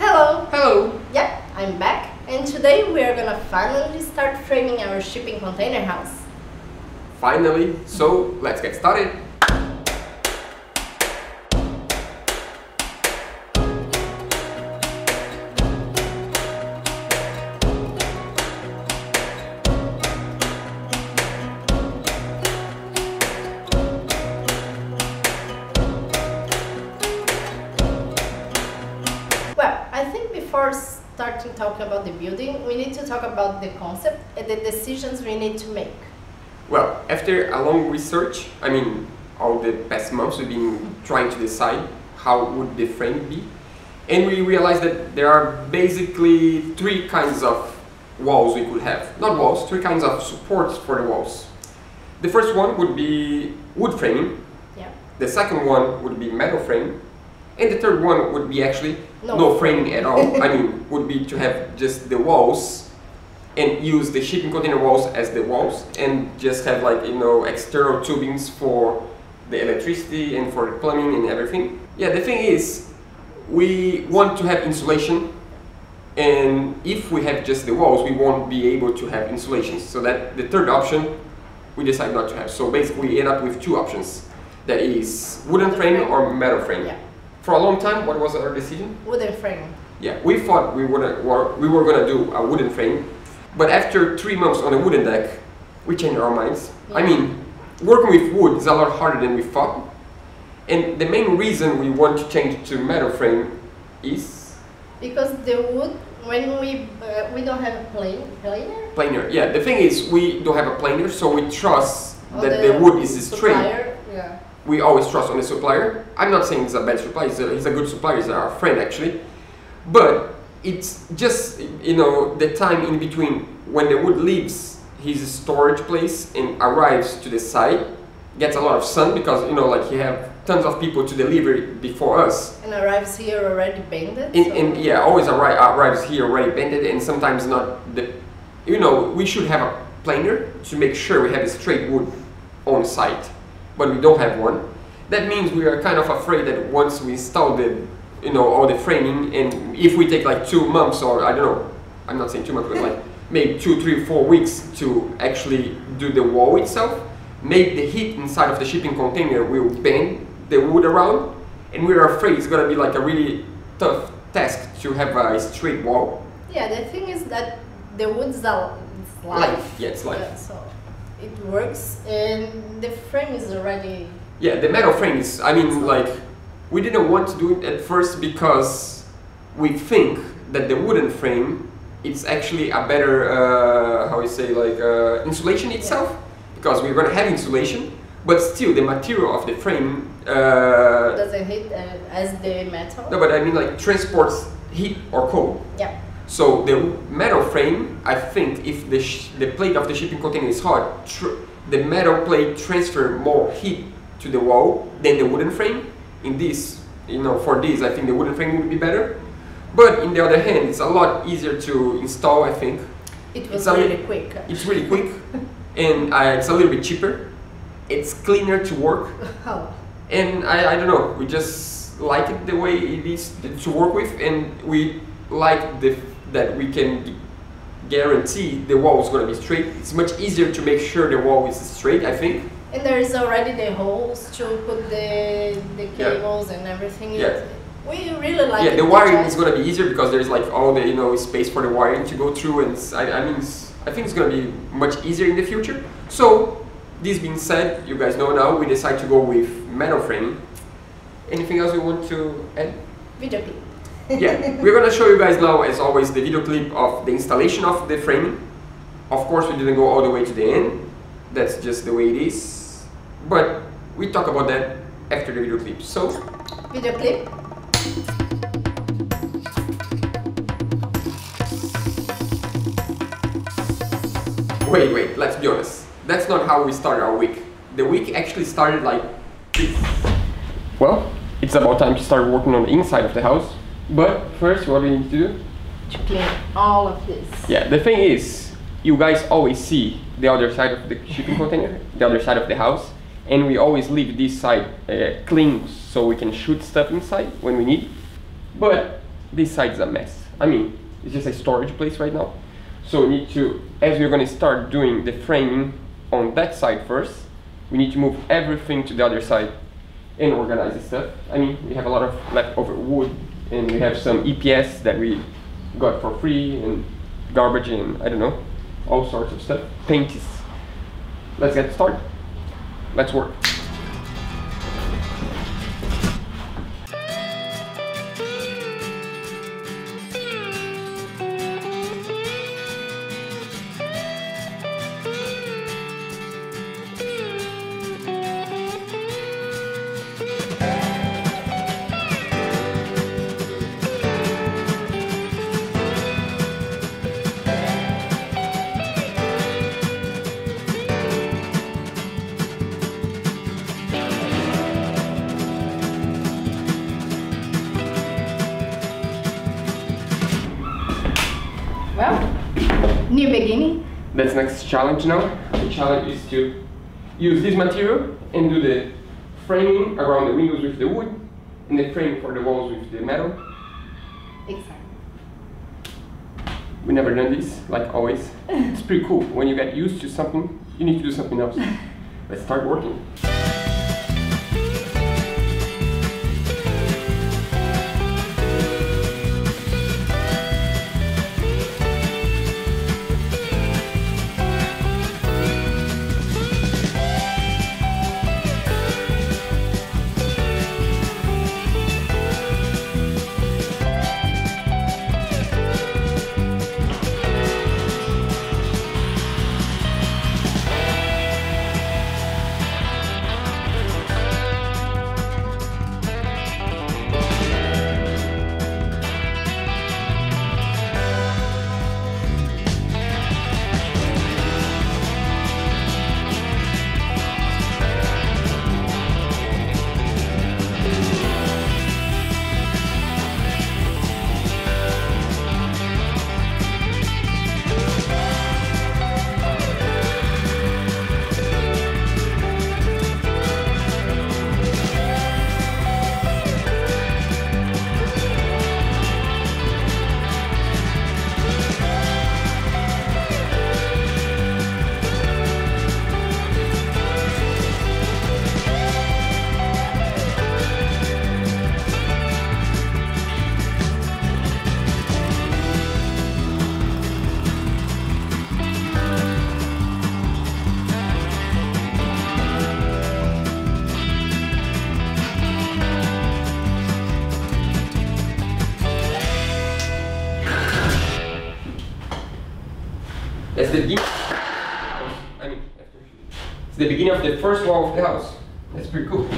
Hello! Hello! Yep, I'm back, and today we are gonna finally start framing our shipping container house. Finally, so let's get started. Well, I think before starting talking about the building, we need to talk about the concept and the decisions we need to make. Well, after a long research, all the past months we've been trying to decide how would the frame be, and we realized that there are basically three kinds of walls we could have. Not walls, three kinds of supports for the walls. The first one would be wood framing, Yeah. the second one would be metal frame, and the third one would be actually no framing at all. Would be to have just the walls and use the shipping container walls as the walls and just have external tubings for the electricity and for the plumbing and everything. Yeah, the thing is, we want to have insulation, and if we have just the walls, we won't be able to have insulation. So that the third option we decide not to have. So basically we end up with two options. That is wooden frame or metal frame. Yeah. For a long time, what was our decision? Wooden frame. Yeah, we thought we were gonna do a wooden frame, but after 3 months on a wooden deck, we changed our minds. Yeah. Working with wood is a lot harder than we thought, and the main reason we want to change to metal frame is Because the wood, when we don't have a planer. planer. Yeah, the thing is we don't have a planer, so we trust that the wood is straight. Supplier, yeah. We always trust on the supplier. I'm not saying he's a bad supplier, he's a good supplier, he's our friend actually. But it's just, the time in between when the wood leaves his storage place and arrives to the site, gets a lot of sun because, he have tons of people to deliver before us. And arrives here already bended. And yeah, always arrives here already bended, and sometimes not the, we should have a planer to make sure we have a straight wood on site. But we don't have one. That means we are kind of afraid that once we install all the framing, and if we take 2 months, or I don't know, I'm not saying 2 months, but maybe 2, 3, 4 weeks to actually do the wall itself, maybe the heat inside of the shipping container will bend the wood around, and we're afraid it's gonna be a really tough task to have a straight wall. Yeah, the thing is that the wood's life. Yeah, it's life. Yeah, so it works, and the frame is already. Yeah, the metal frame is, we didn't want to do it at first because we think that the wooden frame it's actually a better, insulation itself, because we're going to have insulation, but still the material of the frame doesn't hit as the metal. No, but transports heat or cold. Yeah. So the metal frame, I think, if the plate of the shipping container is hot, the metal plate transfer more heat to the wall than the wooden frame. In this, for this, I think the wooden frame would be better. But in the other hand, it's a lot easier to install, I think. It was really quick. It's really quick, and it's a little bit cheaper. It's cleaner to work. Oh. And I don't know, we just like it the way it is to work with, and we like that we can guarantee the wall is going to be straight. It's much easier to make sure the wall is straight, I think. And there is already the holes to put the cables and everything. Yeah. We really like it. Yeah, the wiring is going to be easier because there's all the space for the wiring to go through, and I think it's going to be much easier in the future. So this being said, you guys know now we decide to go with metal framing. Anything else you want to add? Video clip. Yeah, we're going to show you guys now, as always, the video clip of the installation of the framing. Of course, we didn't go all the way to the end. That's just the way it is. But we talk about that after the video clip. So, video clip. Wait, let's be honest. That's not how we started our week. The week actually started like this. Well, it's about time to start working on the inside of the house. But first, what we need to do? To clean all of this. Yeah, the thing is, you guys always see the other side of the shipping container, the other side of the house, and we always leave this side clean so we can shoot stuff inside when we need. But this side's a mess. I mean, it's just a storage place right now. So we need to, as we're going to start doing the framing on that side first, we need to move everything to the other side and organize the stuff. I mean, we have a lot of leftover wood, and we have some EPS that we got for free, and garbage, and I don't know, all sorts of stuff. Paint is. Let's get started. Let's work. Well, new beginning. That's next challenge now. The challenge is to use this material and do the framing around the windows with the wood, and the frame for the walls with the metal. Exactly. We never done this, like always. It's pretty cool. When you get used to something, you need to do something else. Let's start working. That's the beginning. It's the beginning of the first wall of the house. That's pretty cool.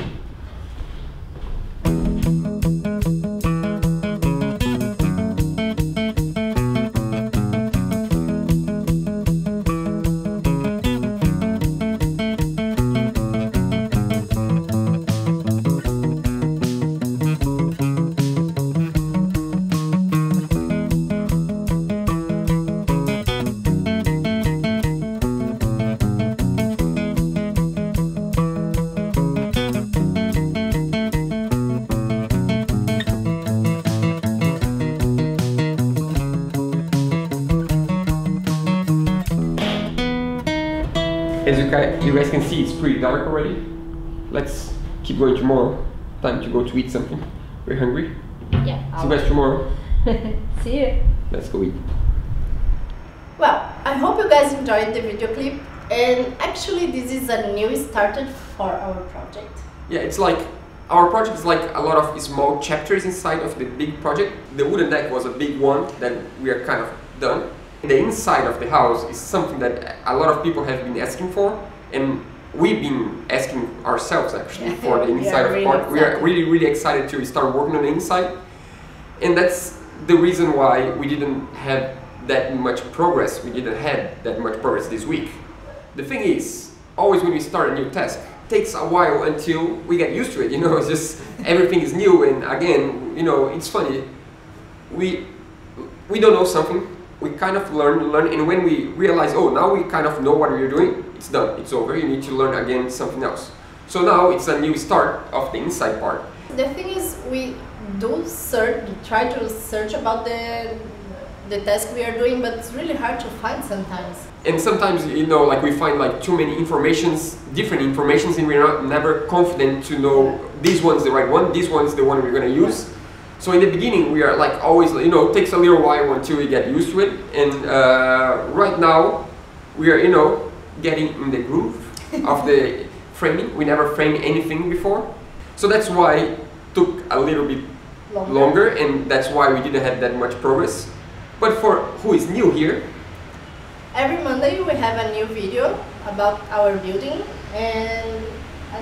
As you guys can see, it's pretty dark already. Let's keep going tomorrow. Time to go to eat something. We're hungry. Yeah. See you guys tomorrow. See you. Let's go eat. Well, I hope you guys enjoyed the video clip. And actually, this is a new started for our project. Yeah, it's like our project is like a lot of small chapters inside of the big project. The wooden deck was a big one that we are kind of done. The inside of the house is something that a lot of people have been asking for, and we've been asking ourselves actually for the inside of the part. We are really excited to start working on the inside, and that's the reason why we didn't have that much progress. We didn't have that much progress this week. The thing is, always when we start a new task, it takes a while until we get used to it. You know, it's just everything is new, and again, you know, it's funny. We don't know something. We kind of learn, and when we realize, oh, now we kind of know what we're doing, it's done, it's over, you need to learn again something else. So now it's a new start of the inside part. The thing is, we try to search about the task we are doing, but it's really hard to find sometimes. And sometimes, you know, like we find like too many different informations, and we're never confident to know this one's the right one, this one's the one we're gonna use. So in the beginning, we are like always, you know, it takes a little while until we get used to it. And right now, we are, you know, getting in the groove of the framing. We never framed anything before. So that's why it took a little bit longer, and that's why we didn't have that much progress. But for who is new here, every Monday we have a new video about our building, and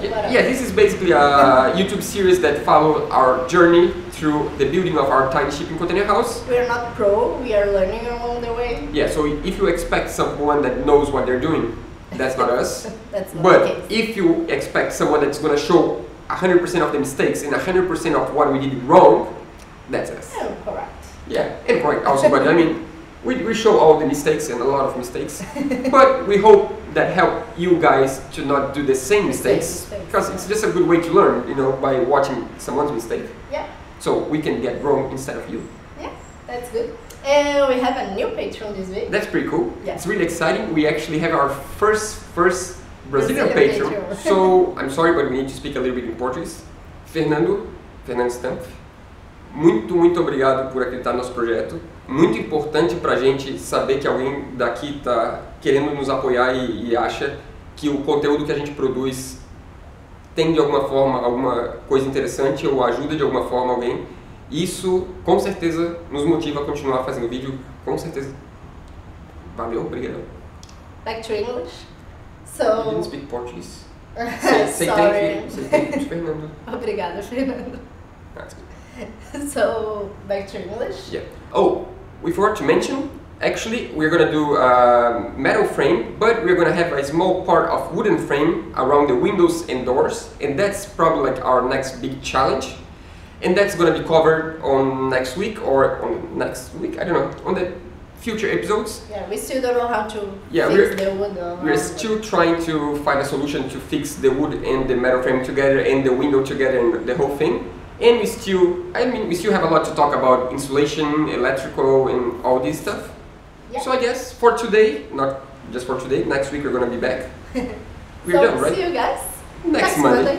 yeah, this is basically a YouTube series that follows our journey through the building of our tiny shipping container house. We are not pro, we are learning along the way. Yeah, so if you expect someone that knows what they're doing, that's not us. That's not but the case. If you expect someone that's going to show 100% of the mistakes and 100% of what we did wrong, that's us. Oh, correct. Yeah, and correct also, but I mean, we show all the mistakes and a lot of mistakes, but we hope that help you guys to not do the same mistakes, because it's just a good way to learn, you know, by watching someone's mistake. Yeah. So we can get wrong instead of you. Yeah, that's good. And we have a new Patreon this week. That's pretty cool. Yeah. It's really exciting. We actually have our first Brazilian Patreon. So I'm sorry, but we need to speak a little bit in Portuguese. Fernando Stamp, muito obrigado por acreditar no nosso projeto. Muito importante pra gente saber que alguém daqui tá querendo nos apoiar e acha que o conteúdo que a gente produz tem de alguma forma alguma coisa interessante ou ajuda de alguma forma alguém. Isso com certeza nos motiva a continuar fazendo vídeo, com certeza. Valeu, obrigado. Back to English. So You didn't speak Portuguese. Say thank you. Say thank you to Fernando. Obrigada, Fernando. That's good. So back to English. Yeah. Oh, we forgot to mention. Actually, we're gonna do a metal frame, but we're gonna have a small part of wooden frame around the windows and doors, and that's probably like our next big challenge. And that's gonna be covered on next week or on next week. I don't know, on the future episodes. Yeah, we still don't know how to Yeah, fix the wood. We're still trying to find a solution to fix the wood and the metal frame together and the window together and the whole thing. And we still have a lot to talk about insulation, electrical, and all this stuff. Yeah. So I guess for today, not just for today, next week we're gonna be back. We're So done, right? see you guys Next Monday.